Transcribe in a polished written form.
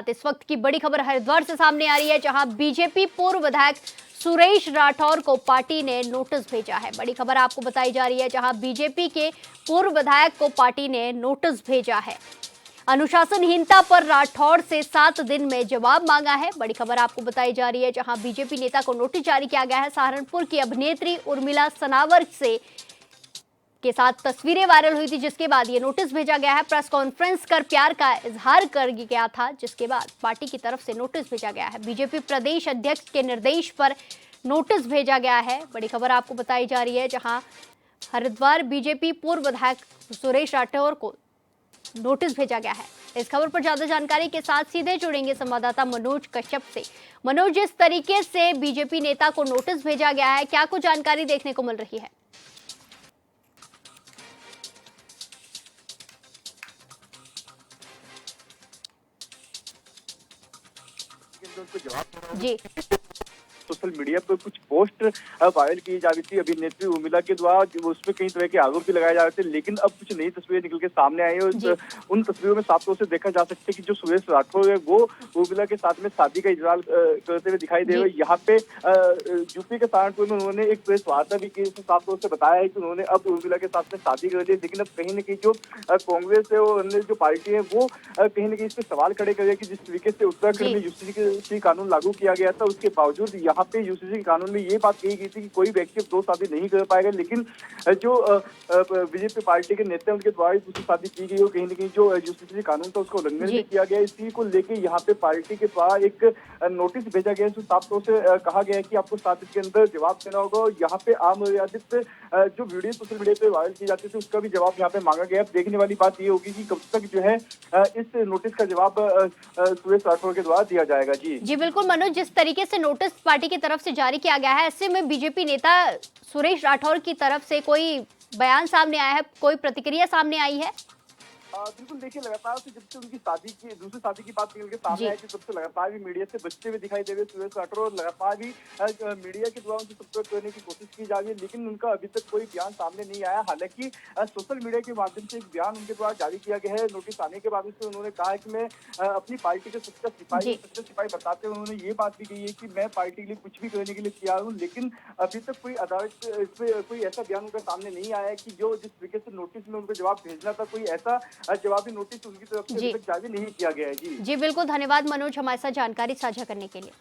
इस वक्त की बड़ी खबर हरिद्वार से सामने आ रही है, जहां बीजेपी पूर्व विधायक सुरेश राठौर को पार्टी ने नोटिस भेजा है। बड़ी खबर आपको बताई जा रही है, जहां बीजेपी के पूर्व विधायक को पार्टी ने नोटिस भेजा है। अनुशासनहीनता पर राठौर से 7 दिन में जवाब मांगा है। बड़ी खबर आपको बताई जा रही है, जहां बीजेपी नेता को नोटिस जारी किया गया है। सहारनपुर की अभिनेत्री उर्मिला सनावर से के साथ तस्वीरें वायरल हुई थी, जिसके बाद ये नोटिस भेजा गया है। प्रेस कॉन्फ्रेंस कर प्यार का इजहार कर गया था, जिसके बाद पार्टी की तरफ से नोटिस भेजा गया है। बीजेपी प्रदेश अध्यक्ष के निर्देश पर नोटिस भेजा गया है। बड़ी खबर आपको बताई जा रही है, जहां हरिद्वार बीजेपी पूर्व विधायक सुरेश राठौर को नोटिस भेजा गया है। इस खबर पर ज्यादा जानकारी के साथ सीधे जुड़ेंगे संवाददाता मनोज कश्यप से। मनोज, जिस तरीके से बीजेपी नेता को नोटिस भेजा गया है, क्या कुछ जानकारी देखने को मिल रही है? उनको जवाब जी सोशल मीडिया पर कुछ पोस्ट वायरल की जा रही थी अभिनेत्री उर्मिला के द्वारा, उसमें कई तरह के आरोप भी लगाए जा रहे थे, लेकिन अब कुछ नई तस्वीरें निकल के सामने आई है। उन तस्वीरों में साफ तौर से देखा जा सकता है कि जो सुरेश राठौर है वो उर्मिला के साथ में शादी का इजरार करते हुए दिखाई दे रहे। यहाँ पे यूपी के सहारनपुर में उन्होंने एक प्रेस वार्ता भी की, साफ तौर से बताया है कि उन्होंने अब उर्मिला के साथ में शादी कर ली, लेकिन अब कहीं न कहीं जो कांग्रेस है और अन्य जो पार्टी है वो कहीं न कहीं इस पर सवाल खड़े करे कि जिस तरीके से उत्तराखंड में यूसीसी कानून लागू किया गया था, उसके बावजूद यहाँ पे यूसीसी कानून में ये बात कही गई थी कि कोई व्यक्ति 2 शादी नहीं कर पाएगा, लेकिन जो बीजेपी पार्टी के नेता उनके द्वारा दूसरी शादी की गई और कहीं न कहीं जो यूसीसी कानून था उसका उल्लंघन भी किया गया। इसी को लेके यहाँ पे पार्टी के द्वारा एक नोटिस भेजा गया, जो साफ तौर से कहा गया है कि आपको 7 दिन के अंदर जवाब देना होगा। और यहाँ पे आमर्यादित जो वीडियो सोशल मीडिया पे वायरल की जाती थी उसका भी जवाब यहाँ पे मांगा गया। देखने वाली बात ये होगी कि कब तक जो है इस नोटिस का जवाब सुरेश राठौर के द्वारा दिया जाएगा। जी बिल्कुल मनोज, जिस तरीके से नोटिस पार्टी की तरफ से जारी किया गया है, ऐसे में बीजेपी नेता सुरेश राठौर की तरफ से कोई बयान सामने आया है, कोई प्रतिक्रिया सामने आई है? बिल्कुल, देखिए लगातार से जब से उनकी दूसरी शादी की बात निकल के सामने आई थी, तब से लगातार भी मीडिया से बचते हुए दिखाई दे रहे सुरेश राठौर, और लगातार भी मीडिया के द्वारा उनसे सपोर्ट करने की कोशिश की जा रही है, लेकिन उनका अभी तक कोई बयान सामने नहीं आया। हालांकि सोशल मीडिया के माध्यम से एक बयान उनके द्वारा जारी किया गया है। नोटिस आने के बाद उससे उन्होंने कहा है कि मैं अपनी पार्टी के सच्चा सिपाही बताते हुए उन्होंने ये बात भी कही है कि मैं पार्टी के लिए कुछ भी करने के लिए तैयार हूँ, लेकिन अभी तक कोई अदालत इसमें कोई ऐसा बयान उनका सामने नहीं आया है कि जो जिस तरीके से नोटिस में उनको जवाब भेजना था, कोई ऐसा जवाबी नोटिस उनकी तरफ से जारी नहीं किया गया है। जी बिल्कुल, धन्यवाद मनोज हमारे साथ जानकारी साझा करने के लिए।